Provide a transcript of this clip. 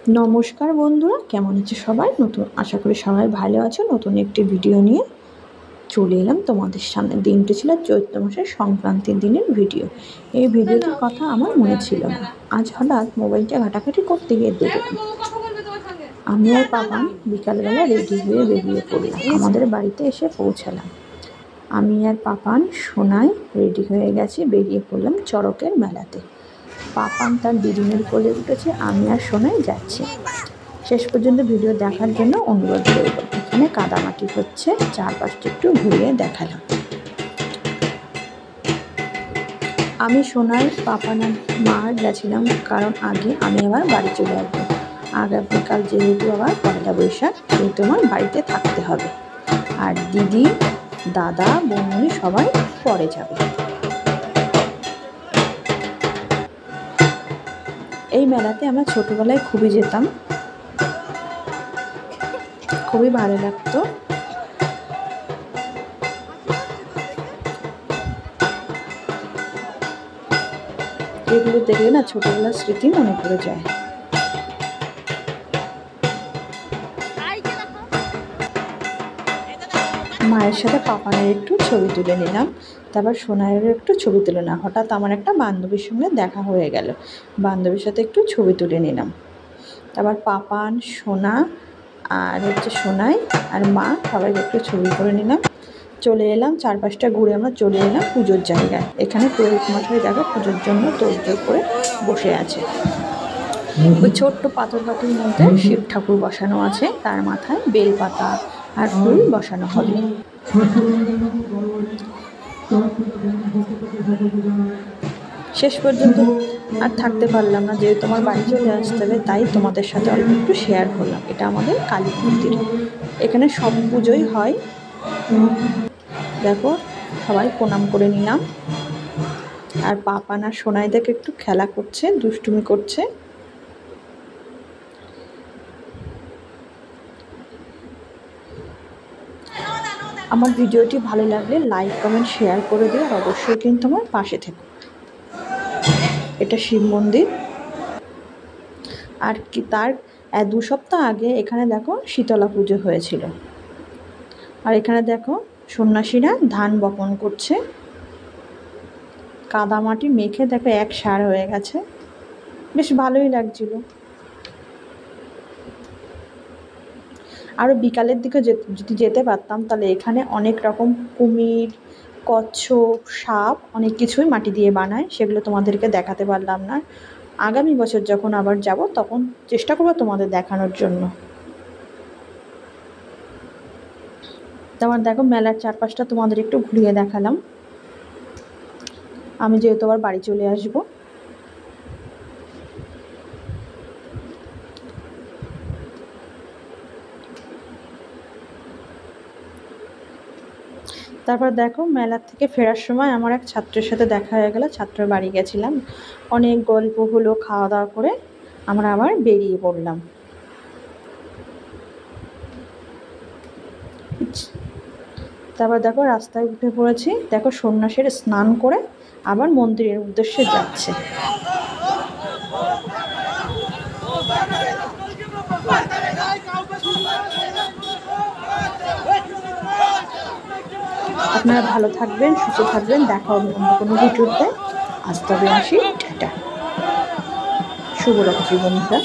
নমস্কার বন্ধুরা, কেমন আছে সবাই? আশা করি সবাই ভালো আছো। নতুন একটি ভিডিও নিয়ে চলে এলাম তোমাদের সামনে। দিনটি ছিল চৈত্র মাসের সংক্রান্তির দিনের ভিডিও। এই ভিডিওটির কথা আমার মনে ছিল না। আজ হঠাৎ মোবাইলটা ঘাটাঘাটি করতে গিয়ে দেখলাম আমি আর পাপান বিকালবেলা রেডি হয়ে বেরিয়ে পড়লাম। আমাদের বাড়িতে এসে পৌঁছালাম। আমি আর পাপান সোনাই রেডি হয়ে গেছি, বেরিয়ে পড়লাম চড়কের মেলাতে। পাপান তার দিদিনের কোলে উঠেছে, আমি আর সোনাই যাচ্ছি। শেষ পর্যন্ত ভিডিও দেখার জন্য অনুরোধ করব। এখানে কাদামাটি হচ্ছে, চারপাশটা একটু ঘুরিয়ে দেখালাম। আমি সোনার পাপান আর মা গেছিলাম, কারণ আগে আমি আবার বাড়ি চলে আসবো। আগামীকাল যেহেতু আবার পয়লা বৈশাখ, সেহেতু আমার বাড়িতে থাকতে হবে। আর দিদি, দাদা, বোন সবাই পরে যাবে। এই মেলাতে আমরা ছোটোবেলায় খুবই যেতাম, খুবই ভালো লাগতো। এগুলো দেখলে না ছোটোবেলার স্মৃতি মনে পড়ে যায়। মায়ের সাথে পাপানের একটু ছবি তুলে নিলাম, তারপর সোনাইয়েরও একটু ছবি তুলে নিলাম। হঠাৎ আমার একটা বান্ধবীর সঙ্গে দেখা হয়ে গেল, বান্ধবীর সাথে একটু ছবি তুলে নিলাম। তারপর পাপান, সোনা আর সোনাই আর মা সবাই একটু ছবি করে নিলাম। চলে এলাম, চারপাশটা ঘুরে আমরা চলে এলাম পুজোর জায়গায়। এখানে পুরোহিত মশাই দেখো পুজোর জন্য তোড়জোড় করে বসে আছে। ওই ছোট্ট পাথর বাটির মধ্যে শিব ঠাকুর বসানো আছে, তার মাথায় বেলপাতা আর ফুল বসানো হবে। শেষ পর্যন্ত আর থাকতে পারলাম না, যেহেতু আমার বাড়ি চলে আসতে হবে, তাই তোমাদের সাথে অল্প একটু শেয়ার করলাম। এটা আমাদের কালী মন্দির, এখানে সব পুজোই হয়। দেখো সবাই প্রণাম করে নিলাম। আর পাপান আর সোনাই দেখে একটু খেলা করছে, দুষ্টুমি করছে। আমার ভিডিওটি ভালো লাগলে লাইক, কমেন্ট, শেয়ার করে দিও। আর অবশ্যই কিন্তু আমার পাশে থেকো। এটা শিব মন্দির। আর কি তার 2 সপ্তাহ আগে এখানে দেখো শীতলা পুজো হয়েছিল। আর এখানে দেখো সন্ন্যাসীরা ধান বপন করছে। কাদামাটি মেখে দেখো এক সার হয়ে গেছে, বেশ ভালোই লাগছিল। আরও বিকালের দিকে যদি যেতে পারতাম, তাহলে এখানে অনেক রকম কুমির, কচ্ছপ, সাপ অনেক কিছুই মাটি দিয়ে বানায়, সেগুলো তোমাদেরকে দেখাতে পারলাম না। আগামী বছর যখন আবার যাব, তখন চেষ্টা করবো তোমাদের দেখানোর জন্য। তারপর দেখো মেলার চারপাশটা তোমাদের একটু ঘুরিয়ে দেখালাম। আমি যেহেতু আবার বাড়ি চলে আসবো। তারপর দেখো মেলার থেকে ফেরার সময় আমার এক ছাত্রের সাথে দেখা হয়ে গেল। ছাত্রের বাড়ি গেছিলাম, অনেক গল্প হলো, খাওয়া দাওয়া করে আমরা আবার বেরিয়ে পড়লাম। তারপর দেখো রাস্তায় উঠে পড়েছি। দেখো সন্ন্যাসীরা স্নান করে আবার মন্দিরের উদ্দেশ্যে যাচ্ছে। আপনারা ভালো থাকবেন, সুস্থ থাকবেন। দেখা হবে অন্য কোনো ভিডিওতে। আজ তবে আসি, টাটা, শুভরাত্রি বন্ধুরা।